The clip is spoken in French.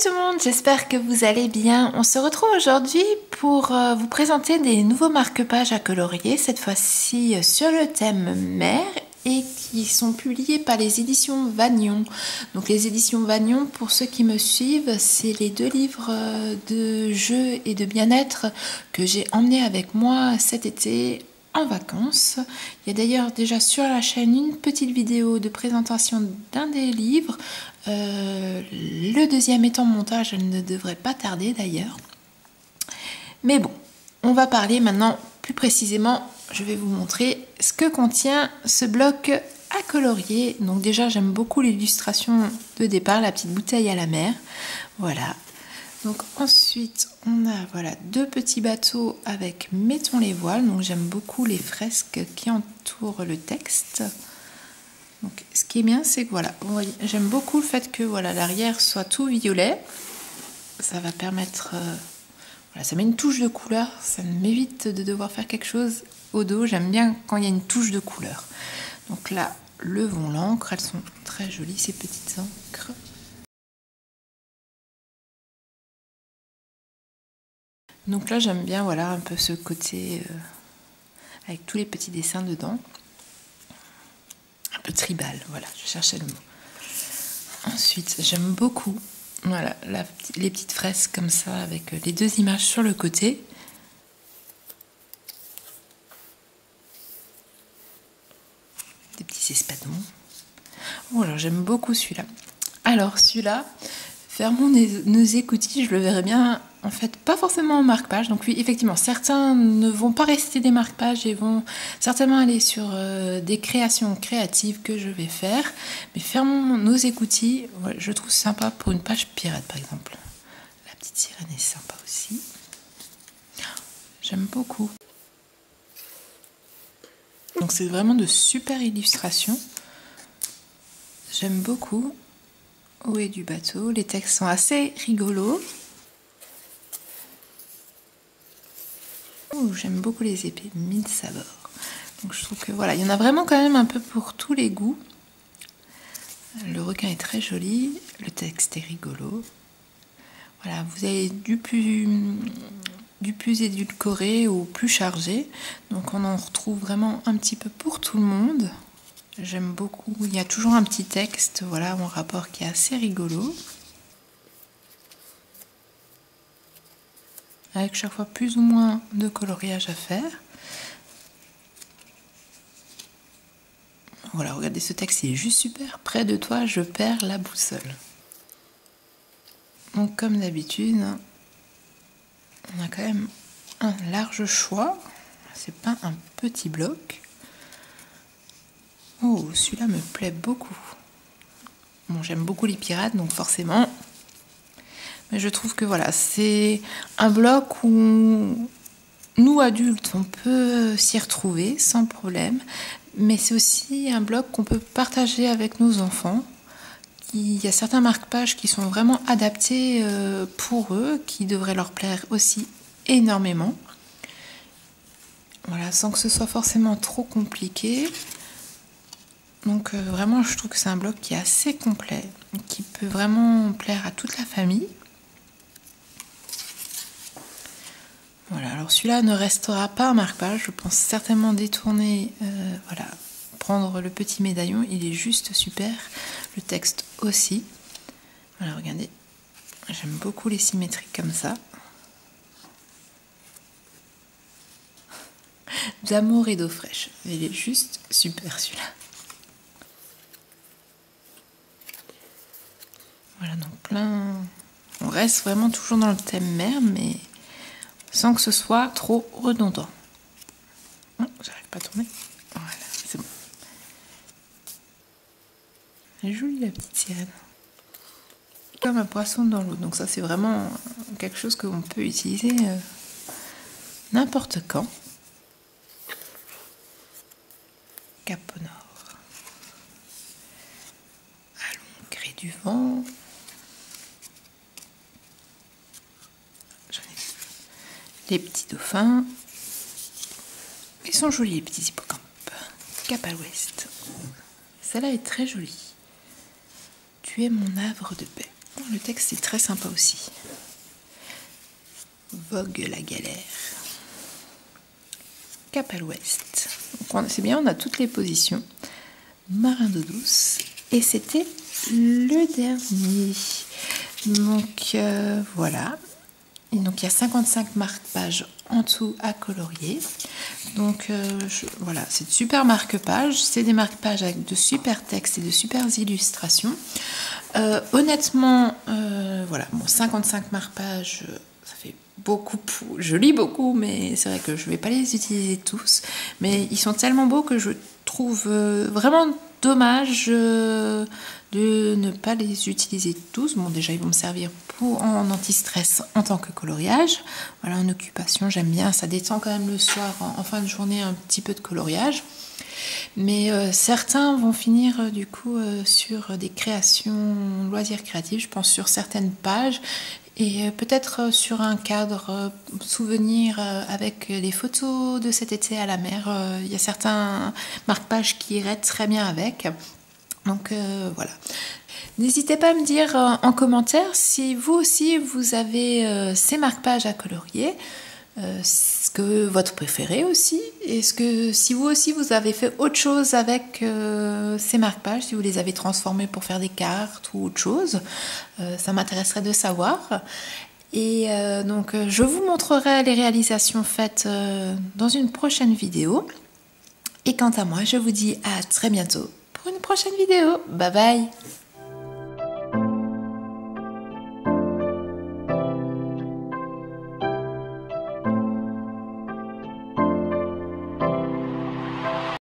tout le monde, j'espère que vous allez bien. On se retrouve aujourd'hui pour vous présenter des nouveaux marque-pages à colorier, cette fois-ci sur le thème mer et qui sont publiés par les éditions Vagnon. Donc les éditions Vagnon, pour ceux qui me suivent, c'est les deux livres de jeux et de bien-être que j'ai emmenés avec moi cet été en vacances. Il y a d'ailleurs déjà sur la chaîne une petite vidéo de présentation d'un des livres. Le deuxième est en montage, elle ne devrait pas tarder d'ailleurs. Mais bon, on va parler maintenant plus précisément. Je vais vous montrer ce que contient ce bloc à colorier. Donc déjà, j'aime beaucoup l'illustration de départ, la petite bouteille à la mer. Voilà. Donc ensuite, on a voilà deux petits bateaux avec mettons les voiles. Donc j'aime beaucoup les fresques qui entourent le texte. Donc ce qui est bien, c'est que voilà, vous voyez, j'aime beaucoup le fait que voilà l'arrière soit tout violet. Ça va permettre, voilà, ça met une touche de couleur. Ça m'évite de devoir faire quelque chose au dos. J'aime bien quand il y a une touche de couleur. Donc là, levons l'encre. Elles sont très jolies ces petites encres. Donc là, j'aime bien voilà un peu ce côté avec tous les petits dessins dedans. Un peu tribal, voilà, je cherchais le mot. Ensuite, j'aime beaucoup voilà, les petites fresques comme ça avec les deux images sur le côté. Des petits espadons. Oh, alors j'aime beaucoup celui-là. Alors celui-là, fermons nos écoutilles, je le verrai bien, en fait, pas forcément en marque-page. Donc oui, effectivement, certains ne vont pas rester des marque-pages et vont certainement aller sur des créations créatives que je vais faire. Mais fermons nos écoutilles, ouais, je trouve sympa pour une page pirate, par exemple. La petite sirène est sympa aussi. J'aime beaucoup. Donc c'est vraiment de super illustrations. J'aime beaucoup. Où est du bateau? Les textes sont assez rigolos. Oh, j'aime beaucoup les épées, mille sabords. Donc je trouve que voilà, il y en a vraiment quand même un peu pour tous les goûts. Le requin est très joli, le texte est rigolo. Voilà, vous avez du plus édulcoré ou plus chargé. Donc on en retrouve vraiment un petit peu pour tout le monde. J'aime beaucoup. Il y a toujours un petit texte, voilà, en rapport qui est assez rigolo. Avec chaque fois plus ou moins de coloriage à faire. Voilà, regardez ce texte, il est juste super. Près de toi, je perds la boussole. Donc comme d'habitude, on a quand même un large choix. C'est pas un petit bloc. Oh, celui-là me plaît beaucoup. Bon, j'aime beaucoup les pirates, donc forcément. Mais je trouve que voilà, c'est un bloc où nous, adultes, on peut s'y retrouver sans problème. Mais c'est aussi un bloc qu'on peut partager avec nos enfants. Il y a certains marque-pages qui sont vraiment adaptés pour eux, qui devraient leur plaire aussi énormément. Voilà, sans que ce soit forcément trop compliqué. Donc vraiment, je trouve que c'est un bloc qui est assez complet, qui peut vraiment plaire à toute la famille. Voilà, alors celui-là ne restera pas un marque-page, je pense certainement détourner, voilà, prendre le petit médaillon, il est juste super, le texte aussi. Voilà, regardez, j'aime beaucoup les symétries comme ça. D'amour et d'eau fraîche, il est juste super celui-là. Voilà, donc plein... On reste vraiment toujours dans le thème mer, mais sans que ce soit trop redondant. Oh, j'arrive pas à tourner. Voilà, c'est bon. Elle est jolie la petite sirène. Comme un poisson dans l'eau. Donc ça c'est vraiment quelque chose qu'on peut utiliser n'importe quand. Cap au nord. Allons, gré du vent. Les petits dauphins. Ils sont jolis les petits hippocampes. Cap à l'ouest. Celle-là est très jolie. Tu es mon havre de paix. Le texte est très sympa aussi. Vogue la galère. Cap à l'ouest. C'est bien, on a toutes les positions. Marin d'eau douce. Et c'était le dernier. Donc voilà. Et donc il y a 55 marque-pages en tout à colorier. Donc voilà, c'est de super marque-pages. C'est des marque-pages avec de super textes et de super illustrations. Honnêtement, voilà, bon, 55 marque-pages, ça fait beaucoup. Je lis beaucoup, mais c'est vrai que je ne vais pas les utiliser tous. Mais ils sont tellement beaux que je trouve vraiment dommage de ne pas les utiliser tous. Bon, déjà, ils vont me servir en anti-stress en tant que coloriage. Voilà, en occupation, j'aime bien. Ça détend quand même le soir, en fin de journée, un petit peu de coloriage. Mais certains vont finir du coup sur des créations loisirs créatifs, je pense sur certaines pages et peut-être sur un cadre souvenir avec les photos de cet été à la mer. Il y a certains marque-pages qui iraient très bien avec. Donc voilà. N'hésitez pas à me dire en commentaire si vous aussi vous avez ces marque-pages à colorier. Est-ce que votre préféré aussi? Est-ce que si vous aussi vous avez fait autre chose avec ces marque-pages, si vous les avez transformés pour faire des cartes ou autre chose, ça m'intéresserait de savoir. Et donc je vous montrerai les réalisations faites dans une prochaine vidéo. Et quant à moi, je vous dis à très bientôt pour une prochaine vidéo. Bye bye!